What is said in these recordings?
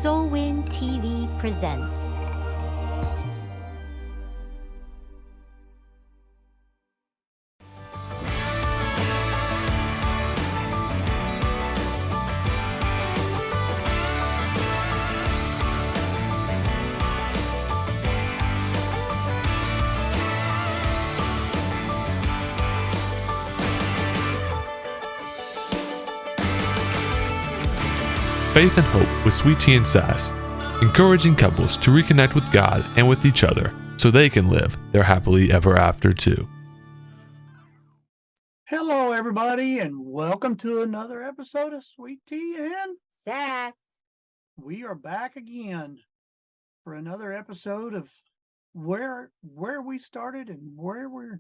Soulwind TV presents. Faith and Hope with Sweet Tea and Sass, encouraging couples to reconnect with God and with each other so they can live their happily ever after too. Hello, everybody, and welcome to another episode of Sweet Tea and Sass. we are back again for another episode of where we started and where we're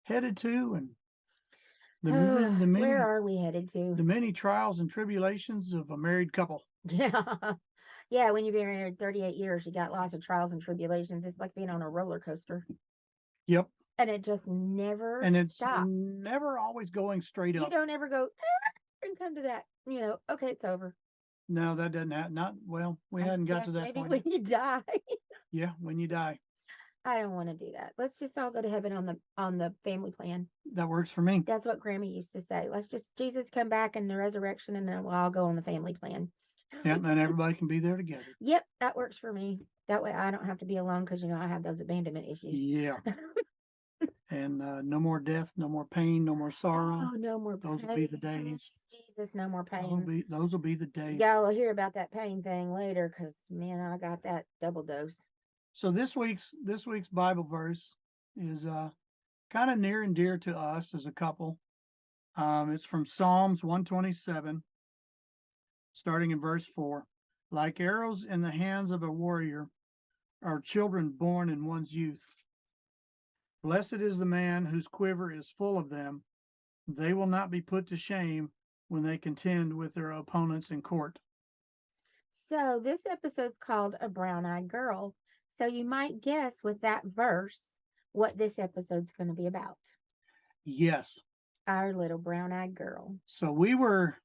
headed to, and Where are we headed the to? many trials and tribulations of a married couple. Yeah. Yeah, when you've been married 38 years, you got lots of trials and tribulations. It's like being on a roller coaster. Yep, And it just never and it's stops. never always going straight You up. don't ever go, and come to that, okay, it's over. No, that doesn't happen. Not well. We hadn't got to that Maybe point. when you die. Yeah, when you die, I don't want to do that. Let's just all go to heaven on the family plan. that works for me. That's what Grammy used to say. Let's just Jesus come back in the resurrection, and then we'll all go on the family plan. Yeah, and everybody can be there together. Yep, that works for me. That way I don't have to be alone because I have those abandonment issues. Yeah. And no more death, no more pain, no more sorrow. Oh, no more Those pain. will be the days. Jesus, no more pain. Those will be the days. Yeah, we'll hear about that pain thing later because, man, I got that double dose. So this week's Bible verse is kind of near and dear to us as a couple. It's from Psalms 127, starting in verse 4. Like arrows in the hands of a warrior are children born in one's youth. Blessed is the man whose quiver is full of them. They will not be put to shame when they contend with their opponents in court. So this episode's called A Brown-Eyed Girl. So you might guess with that verse what this episode's going to be about. Yes. Our little brown-eyed girl. So we were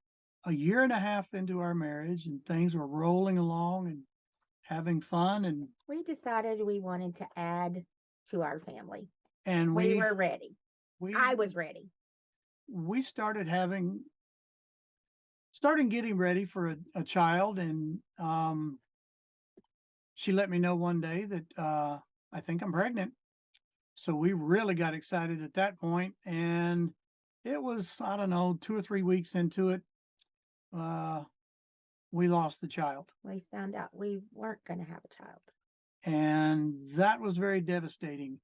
a year and a half into our marriage, and things were rolling along and having fun, and We decided we wanted to add to our family. and We were ready. we I was ready. we started getting ready for a child, and she let me know one day that I think I'm pregnant. So we really got excited at that point, and it was, I don't know, 2 or 3 weeks into it, we lost the child, We found out we weren't going to have a child. and that was very devastating.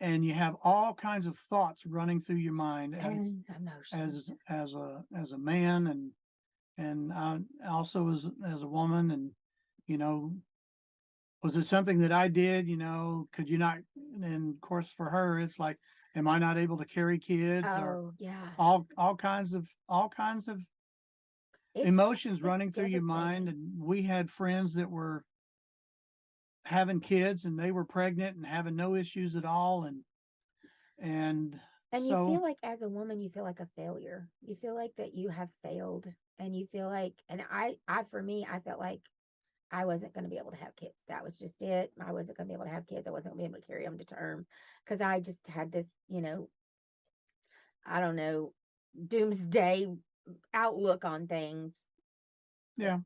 And you have all kinds of thoughts running through your mind And emotions. as a man, and also as a woman, and you know, was it something that I did? Could you not? And of course, for her, it's like, am I not able to carry kids, or Oh, yeah. all kinds of It's, emotions it's running through your mind. devastating. And we had friends that were having kids, and they were pregnant and having no issues at all, and And you so feel like as a woman, you feel like a failure. You feel like that you have failed. And you feel like, and for me, I felt like I wasn't going to be able to have kids. That was just it. I wasn't going to be able to have kids. I wasn't going to be able to carry them to term because I just had this, I don't know, doomsday outlook on things yeah,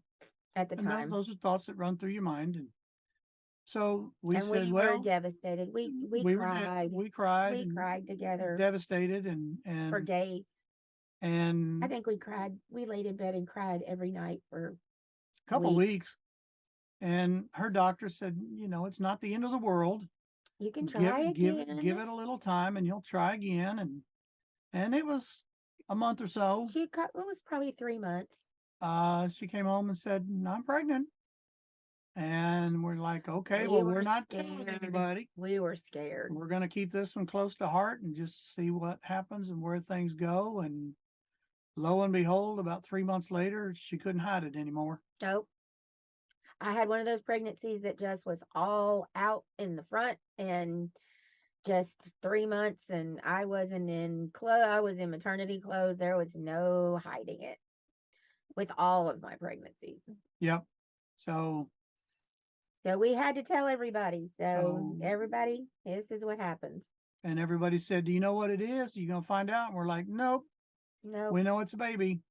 at the and time. those are thoughts that run through your mind. And so we And said, we were well, devastated. We cried. we cried We and cried together devastated, for days. I and think we cried. We laid in bed and cried every night for a couple weeks. weeks. And her doctor said, it's not the end of the world. You can Give try give again. give it a little time, and you'll try again. And it was a month or so. It was probably 3 months. She came home and said, I'm pregnant. And we're like, okay, We well, were we're not telling scared. anybody. We were scared. We're going to keep this one close to heart and just see what happens and where things go. And lo and behold, about 3 months later, she couldn't hide it anymore. Nope. I had one of those pregnancies that just was all out in the front and just 3 months, and I wasn't in clothes. I was in maternity clothes. There was no hiding it with all of my pregnancies. Yep. So, So we had to tell everybody. So so, everybody, this is what happens. and everybody said, "Do you know what it is? You gonna find out?" And we're like, "Nope, Nope. we know it's a baby,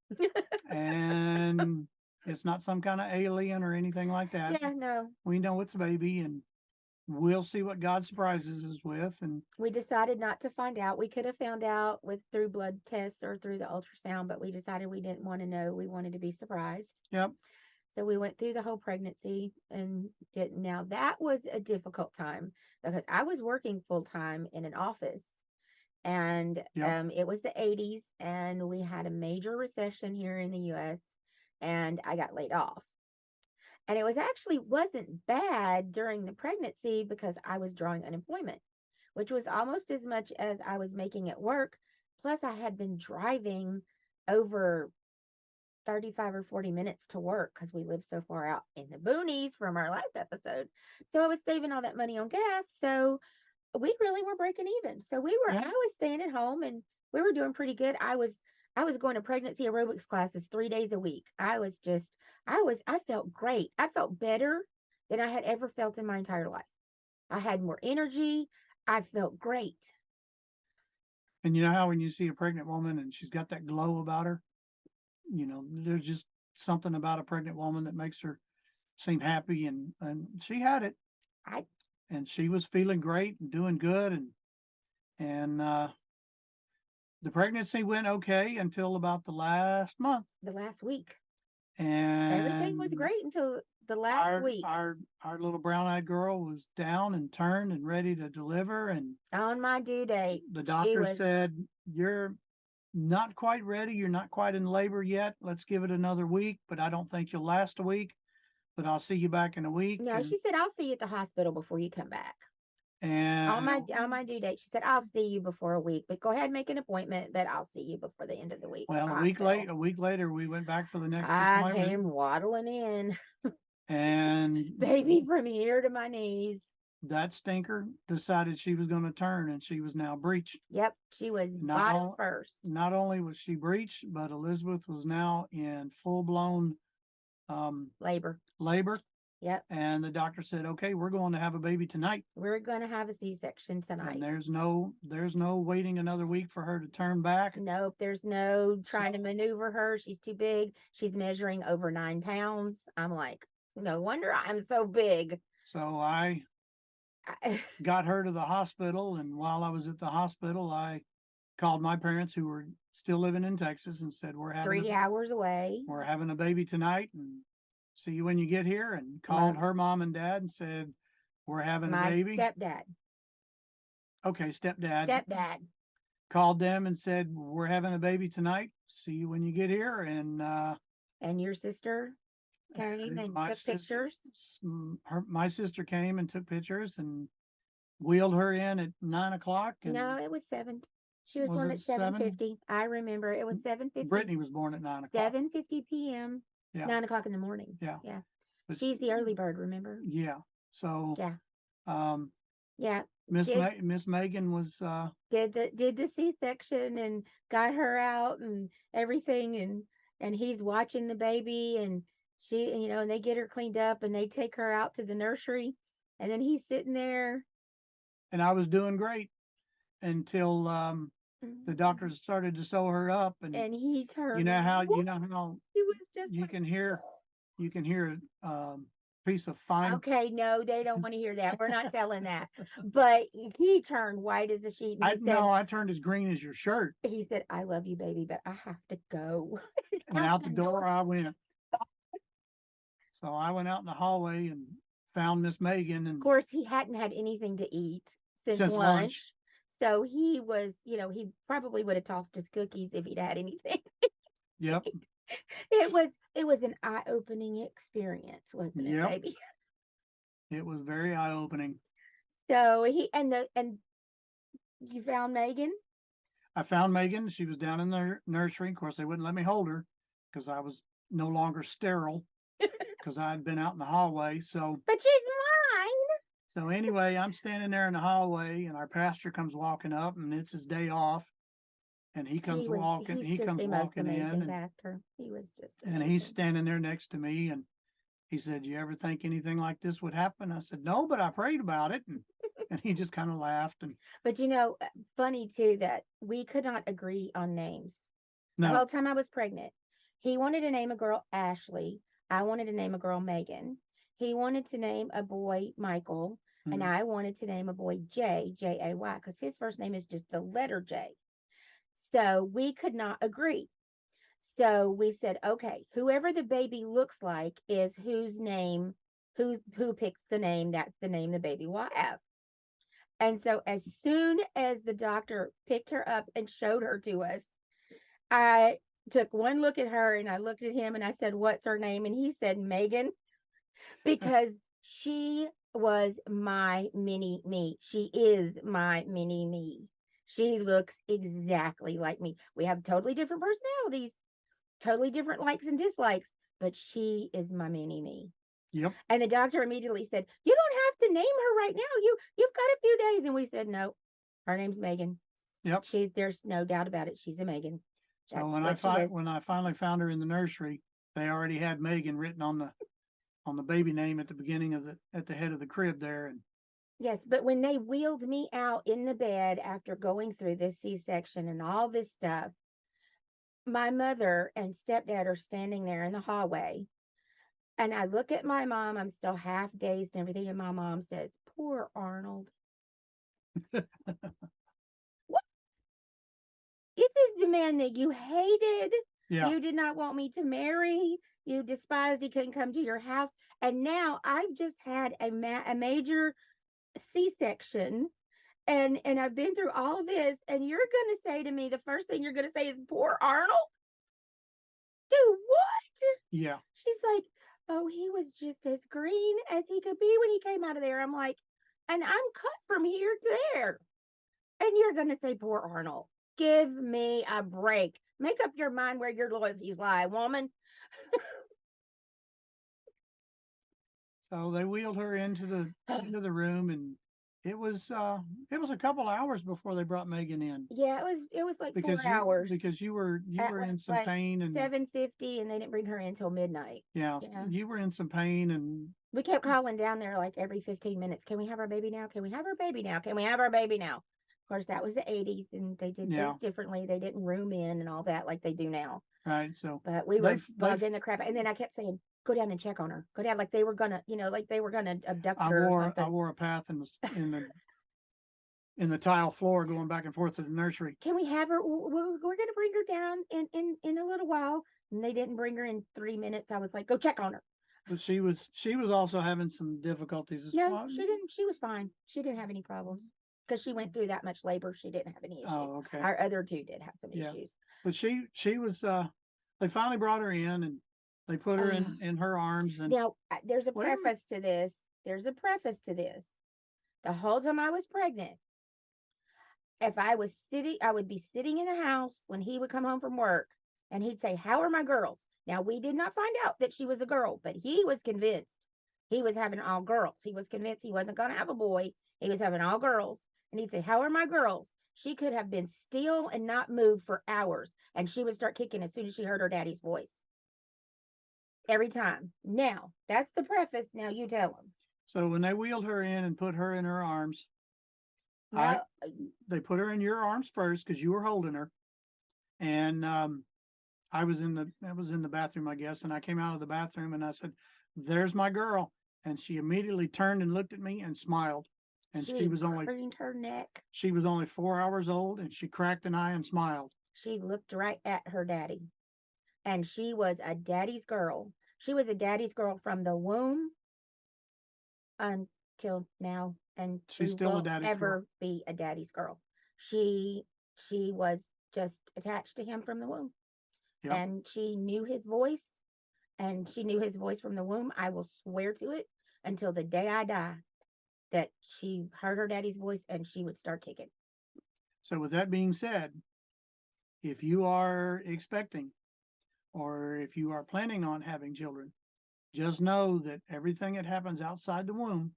and it's not some kind of alien or anything like that. Yeah, no. We know it's a baby, and we'll see what God surprises us with." And We decided not to find out. We could have found out with through blood tests or through the ultrasound, but we decided we didn't want to know. We wanted to be surprised. yep, So we went through the whole pregnancy and didn't. Now that was a difficult time because I was working full time in an office and yep, it was the 80s and we had a major recession here in the US and I got laid off. And it was actually wasn't bad during the pregnancy because I was drawing unemployment, which was almost as much as I was making at work. Plus, I had been driving over 35 or 40 minutes to work because we live so far out in the boonies from our last episode. So I was saving all that money on gas. So we really were breaking even. So I yeah. was staying at home and we were doing pretty good. I was going to pregnancy aerobics classes 3 days a week. I felt great. I felt better than I had ever felt in my entire life. I had more energy. I felt great. And you know how when you see a pregnant woman and she's got that glow about her, there's just something about a pregnant woman that makes her seem happy, and she had it, I and she was feeling great and doing good, and the pregnancy went okay until about the last month, The last week. Everything was and great until the last our week. our our little brown-eyed girl was down and turned and ready to deliver, and On my due date, the she doctor was said, "You're not quite ready. You're not quite in labor yet. Let's give it another week, but I don't think you'll last a week, but I'll see you back in a week." no, And she said, I'll see you at the hospital before you come back. On my and on my due date, she said, I'll see you before a week, but go ahead and make an appointment, but I'll see you before the end of the week at well, the a week hospital. late, a week later, we went back for the next I appointment, came waddling in, and baby from here to my knees. that stinker decided she was going to turn, and she was now breech. Yep, she was Not bottom on, first. not only was she breech, but Elizabeth was now in full blown Labor. labor. Yep. And the doctor said, "Okay, we're going to have a baby tonight." We're gonna have a C-section And tonight. there's no waiting another week for her to turn back. Nope, there's no trying to So maneuver her. She's too big. She's measuring over 9 pounds. I'm like, no wonder I'm so big. so I I, got her to the hospital, and while I was at the hospital, I called my parents who were still living in Texas and said, "We're 3 hours away. having a baby tonight, and see you when you get here." And My called her mom and dad and said, "We're having a my baby." stepdad, Okay, stepdad stepdad, called them and said, "We're having a baby tonight. See you when you get here." And and your sister came and my took sister, pictures. my sister came and took pictures and wheeled her in at 9 o'clock. No, And it was 7. She was was born it at seven? 7:50. I remember it was 7:50. Brittany was born at 9 o'clock. 7:50 p.m. Yeah, 9 o'clock in the morning. yeah. Yeah, But she's the early bird. Remember? yeah, so Yeah, um, yeah. Miss Did Miss Megan was did the C-section and got her out and everything and he's watching the baby and she and they get her cleaned up and they take her out to the nursery and then he's sitting there and I was doing great until the doctors started to sew her up, and and he turned you know how he was just you like, can hear a piece of fine. okay, no, they don't want to hear that. We're not telling that. But he turned white as a sheet and I no, I turned as green as your shirt, he said, I love you, baby, but I have to go. and out the door I went. So I went out in the hallway and found Miss Megan, Of and course, he hadn't had anything to eat since since lunch, lunch. So he was, he probably would have tossed his cookies if he'd had anything. yep, It was an eye-opening experience, wasn't it, yep, baby? it was very eye opening. So and you found Megan? I found Megan. She was down in the nursery. Of course, they wouldn't let me hold her because I was no longer sterile because I had been out in the hallway. So But she's mine. so anyway, I'm standing there in the hallway, and our pastor comes walking up, and it's his day off, and He's he just comes the most walking in, amazing pastor. He was just and he's amazing. standing there next to me, and he said, "You ever think anything like this would happen?" I said, "No, but I prayed about it." And he just kind of laughed. And But funny too that we could not agree on names. The no, whole time I was pregnant, he wanted to name a girl Ashley. I wanted to name a girl Megan. He wanted to name a boy Michael, and mm, I wanted to name a boy Jay, because his first name is just the letter J. So we could not agree. So we said, okay, whoever the baby looks like is who picks the name, that's the name the baby will have. And so as soon as the doctor picked her up and showed her to us, I took one look at her and I looked at him and I said, "What's her name?" And he said, "Megan," because she was my mini me. She is my mini me. She looks exactly like me. We have totally different personalities, totally different likes and dislikes, but she is my mini me. yep, And the doctor immediately said, "You don't have to name her right now. You've got a few days." And we said, "No, her name's Megan. yep. There's no doubt about it. She's a Megan. So That's what she is." when I finally found her in the nursery, they already had Megan written on the baby name at the beginning of the at the head of the crib there. And Yes, but when they wheeled me out in the bed after going through this C-section and all this stuff, my mother and stepdad are standing there in the hallway. And I look at my mom, I'm still half dazed and everything. And my mom says, "Poor Arnold. What? This is the man that you hated. yeah, You did not want me to marry. You despised he couldn't come to your house. And now I've just had a major C-section and I've been through all of this, and you're going to say to me, the first thing you're going to say is, 'Poor Arnold.' Do what?" yeah. She's like, "Oh, he was just as green as he could be when he came out of there." I'm like, "And I'm cut from here to there. And you're going to say, 'Poor Arnold.' Give me a break. Make up your mind where your loyalties lie, woman." So they wheeled her into the room, and it was uh it was a couple hours before they brought Megan in Yeah, it was like because 4 hours. you At were in some like pain. And 7:50, and they didn't bring her in until midnight. yeah, Yeah. you were in some pain. And We kept calling down there like every 15 minutes. "Can we have our baby now? Can we have our baby now? Can we have our baby now?" Of course, that was the 80s and they did yeah, things differently. They didn't room in and all that like they do now. right. So But we they were they bugging the crap. And then I kept saying, "Go down and check on her. Go down," like they were gonna, abduct I her or wore something. a path in the tile floor going back and forth to the nursery. "Can we have her? We're gonna bring her down in a little while." And they didn't bring her in 3 minutes. I was like, "Go check on her." But she was also having some difficulties as No, far. she didn't. She was fine. She didn't have any problems because she went through that much labor. She didn't have any issues. Oh, okay. Our other two did have some Yeah. issues. But she was they finally brought her in, and they put her Uh, in her arms. And Now, there's a wait a minute. preface to this. There's a preface to this. The whole time I was pregnant, if I would be sitting in the house when he would come home from work and he'd say, "How are my girls?" Now, we did not find out that she was a girl, but he was convinced he was having all girls. He was convinced he wasn't going to have a boy. He was having all girls. And he'd say, "How are my girls?" She could have been still and not moved for hours, and she would start kicking as soon as she heard her daddy's voice. Every time. Now, that's the preface. Now you tell him. So when they wheeled her in and put her in her arms, I Now, they put her in your arms first because you were holding her. And I was in the bathroom, I guess, and I came out of the bathroom and I said, "There's my girl." And she immediately turned and looked at me and smiled. And she craned her neck. she was only 4 hours old, and she cracked an eye and smiled. She looked right at her daddy. And she was a daddy's girl. She was a daddy's girl from the womb until now, and She's she still a won't daddy's girl. ever be a daddy's girl. She she was just attached to him from the womb, Yep. and she knew his voice, and she knew his voice from the womb. I will swear to it until the day I die that she heard her daddy's voice and she would start kicking. So with that being said, if you are expecting or if you are planning on having children, just know that everything that happens outside the womb,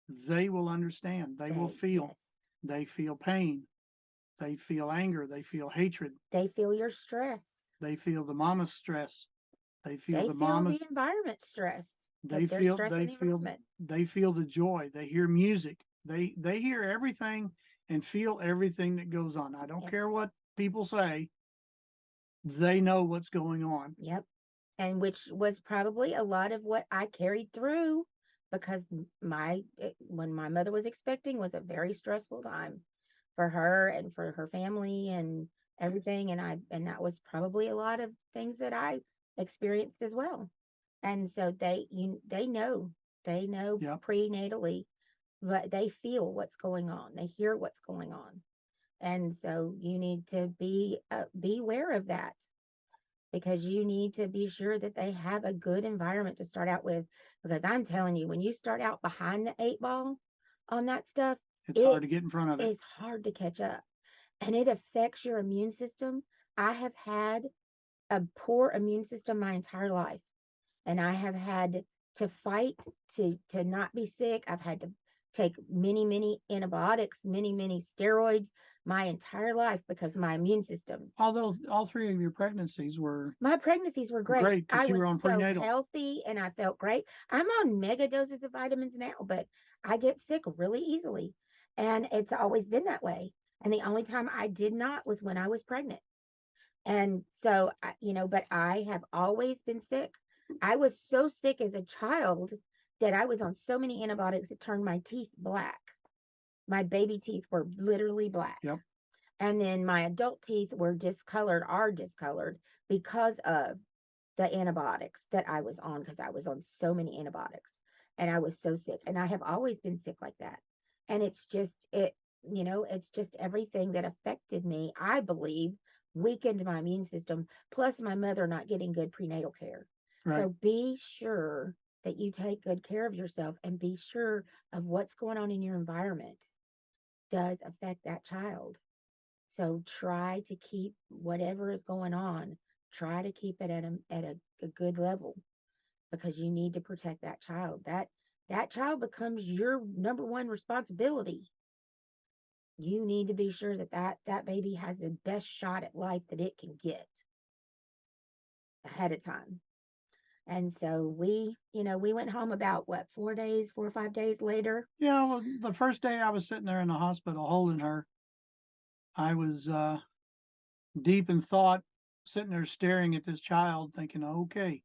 they will understand. They will feel. Yes, They feel pain. They feel anger. They feel hatred. they feel your stress. They feel the mama's stress. They feel They the feel the mama's environment stress. They there's feel stress in they the feel environment. they feel the joy. They hear music. They hear everything and feel everything that goes on. I don't Yes. care what people say. They know what's going on. Yep. And which was probably a lot of what I carried through because when my mother was expecting was a very stressful time for her and for her family and everything, and that was probably a lot of things that I experienced as well. And so they know Yep. prenatally, but they feel what's going on, they hear what's going on. And so you need to be aware of that, because you need to be sure that they have a good environment to start out with. Because I'm telling you, when you start out behind the eight ball on that stuff, It's it hard to get in front of it. is hard to catch up, and it affects your immune system. I have had a poor immune system my entire life, and I have had to fight to not be sick. I've had to take many antibiotics, many steroids my entire life because my immune system. Although all three of your pregnancies were My pregnancies were great. great I because you was were on so prenatal. healthy and I felt great. I'm on mega doses of vitamins now, but I get sick really easily. And it's always been that way. And the only time I did not was when I was pregnant. And so, but I have always been sick. I was so sick as a child that I was on so many antibiotics it turned my teeth black. My baby teeth were literally black. Yep. And then my adult teeth are discolored because of the antibiotics that I was on, because I was on so many antibiotics and I was so sick. And I have always been sick like that. And it's just everything that affected me, I believe, weakened my immune system, plus my mother not getting good prenatal care. Right. So be sure that you take good care of yourself and be sure of what's going on in your environment does affect that child. So try to keep whatever is going on, try to keep it at a good level, because you need to protect that child. That child becomes your number one responsibility. You need to be sure that baby has the best shot at life that it can get ahead of time. And so we went home about what, 4 or 5 days later. Yeah. Well, the first day I was sitting there in the hospital holding her, I was deep in thought, sitting there staring at this child, thinking, okay,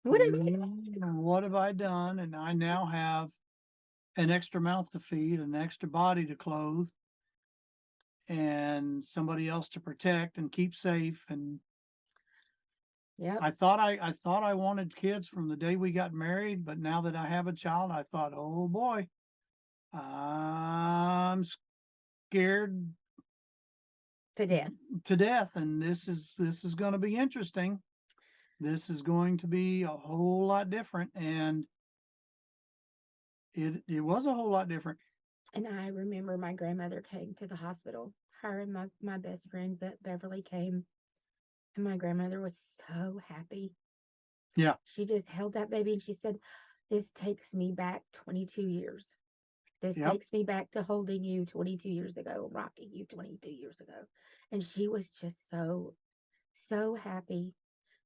What do you mean? what have I done? And I now have an extra mouth to feed, an extra body to clothe, and somebody else to protect and keep safe. And Yep. I thought I wanted kids from the day we got married, but now that I have a child, I thought, oh boy, I'm scared To death. to death, and this is going to be interesting. This is going to be a whole lot different, and it was a whole lot different. And I remember my grandmother came to the hospital. Her and my best friend Beverly came, and my grandmother was so happy. Yeah. She just held that baby and she said, "This takes me back 22 years. This Yep. takes me back to holding you 22 years ago, rocking you 22 years ago." And she was just so happy.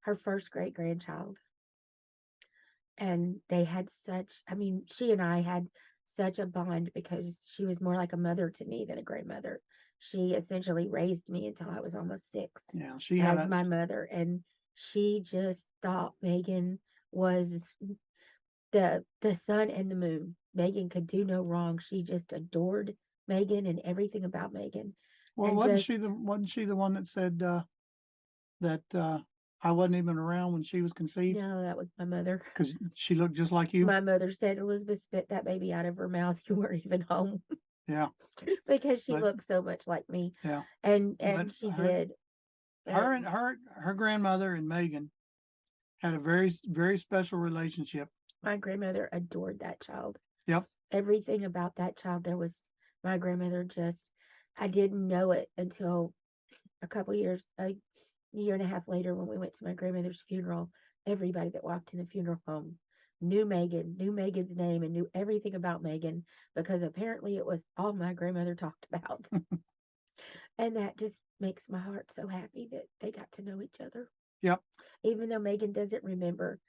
Her first great grandchild. And they had she and I had such a bond because she was more like a mother to me than a grandmother. She essentially raised me until I was almost 6 Yeah. She had as a my mother. And she just thought Megan was the sun and the moon. Megan could do no wrong. She just adored Megan and everything about Megan. well, And wasn't just, she the one that said that I wasn't even around when she was conceived no, that was my mother. because she looked just like you? My mother said, "Elizabeth spit that baby out of her mouth. You weren't even home." Yeah. Because she But looked so much like me. yeah. And But she her did. her But and her grandmother and Megan had a very special relationship. my grandmother adored that child. Yep. Everything about that child, my grandmother just, I didn't know it until a year and a half later when we went to my grandmother's funeral. Everybody that walked in the funeral home knew Megan, knew Megan's name, and knew everything about Megan, because apparently it was all my grandmother talked about. And that just makes my heart so happy that they got to know each other. Yep. Even though Megan doesn't remember,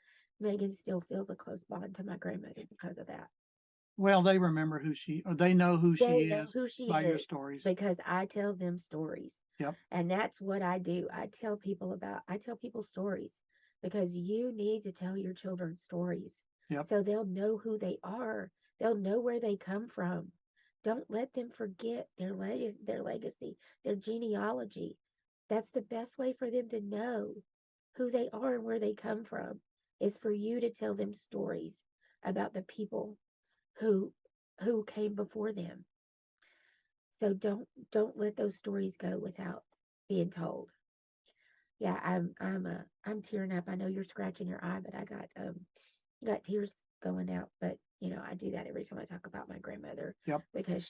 Megan still feels a close bond to my grandmother because of that. Well, they remember or they know who she They know is who she by your is stories. because I tell them stories. Yep. And that's what I do. I tell people stories because you need to tell your children stories Yep. so they'll know who they are. They'll know where they come from. Don't let them forget their legacy, their genealogy. That's the best way for them to know who they are and where they come from is for you to tell them stories about the people who came before them. So don't let those stories go without being told. Yeah, I'm tearing up. I know you're scratching your eye, but I got tears going out. But I do that every time I talk about my grandmother Yep. because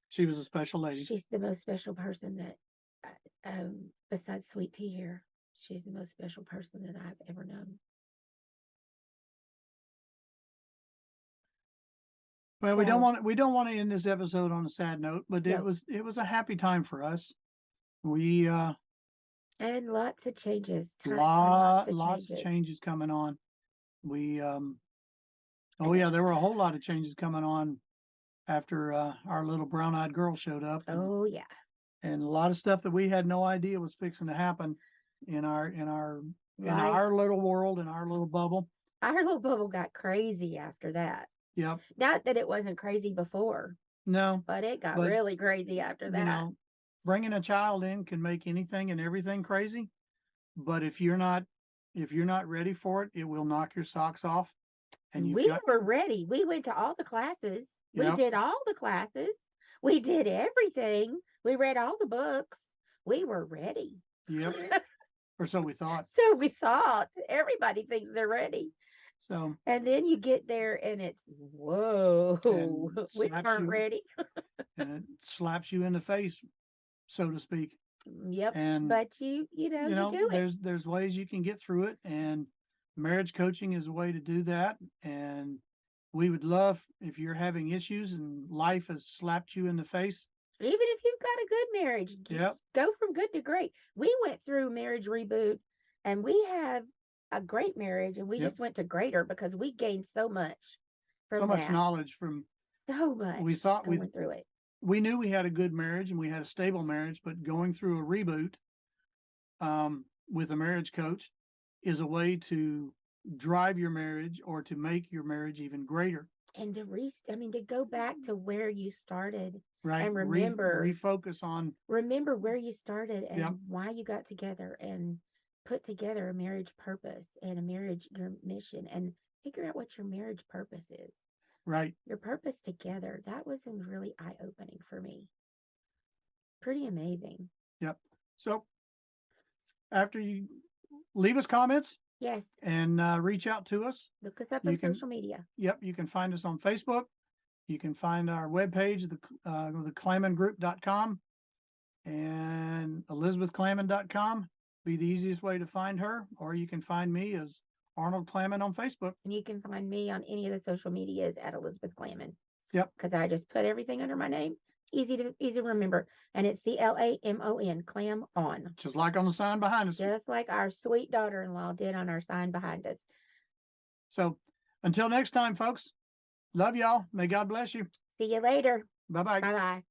She was a special lady. she's the most special person that besides Sweet Tea here. She's the most special person that I've ever known. Well, we don't want to end this episode on a sad note, but No. it was a happy time for us. We And lots of changes. lots of changes coming on. We oh yeah, there were a whole lot of changes coming on after our little brown-eyed girl showed up. Oh yeah. And a lot of stuff that we had no idea was fixing to happen in our little world, in our little bubble. Our little bubble got crazy after that. Yep. Not that it wasn't crazy before. No. But it got really crazy after that. Bringing a child in can make anything and everything crazy. But if you're not ready for it, it will knock your socks off. And we were ready. We went to all the classes. Yep. We did all the classes. We did everything. We read all the books. We were ready. Yep. Or so we thought. So we thought. Everybody thinks they're ready. So. And then you get there and it's, whoa, we weren't ready. And it slaps you in the face, so to speak. Yep. And but you do it. There's ways you can get through it, and marriage coaching is a way to do that. And we would love if you're having issues and life has slapped you in the face. Even if you've got a good marriage, yep. Go from good to great. We went through marriage reboot, and we have a great marriage, and we just went to greater because we gained so much from much knowledge from so much. We thought we went through it. We knew we had a good marriage and we had a stable marriage, but going through a reboot with a marriage coach is a way to drive your marriage or to make your marriage even greater. And to go back to where you started. Right. And remember, refocus on. Remember where you started and why you got together and put together a marriage purpose and your mission, and figure out what your marriage purpose is. Right. Your purpose together. That was really eye-opening for me. Pretty amazing. Yep. So after you leave us comments. Yes. And reach out to us. Look us up on social media. Yep. You can find us on Facebook. You can find our webpage, the ClamonGroup.com, and ElizabethClamon.com. Be the easiest way to find her, or you can find me as Arnold Clamon on Facebook. And you can find me on any of the social medias at Elizabeth Clamon. Yep. Because I just put everything under my name. Easy to remember. And it's CLAMON, Clam on. Just like on the sign behind us. Just like our sweet daughter-in-law did on our sign behind us. So until next time, folks, love y'all. May God bless you. See you later. Bye-bye. Bye-bye.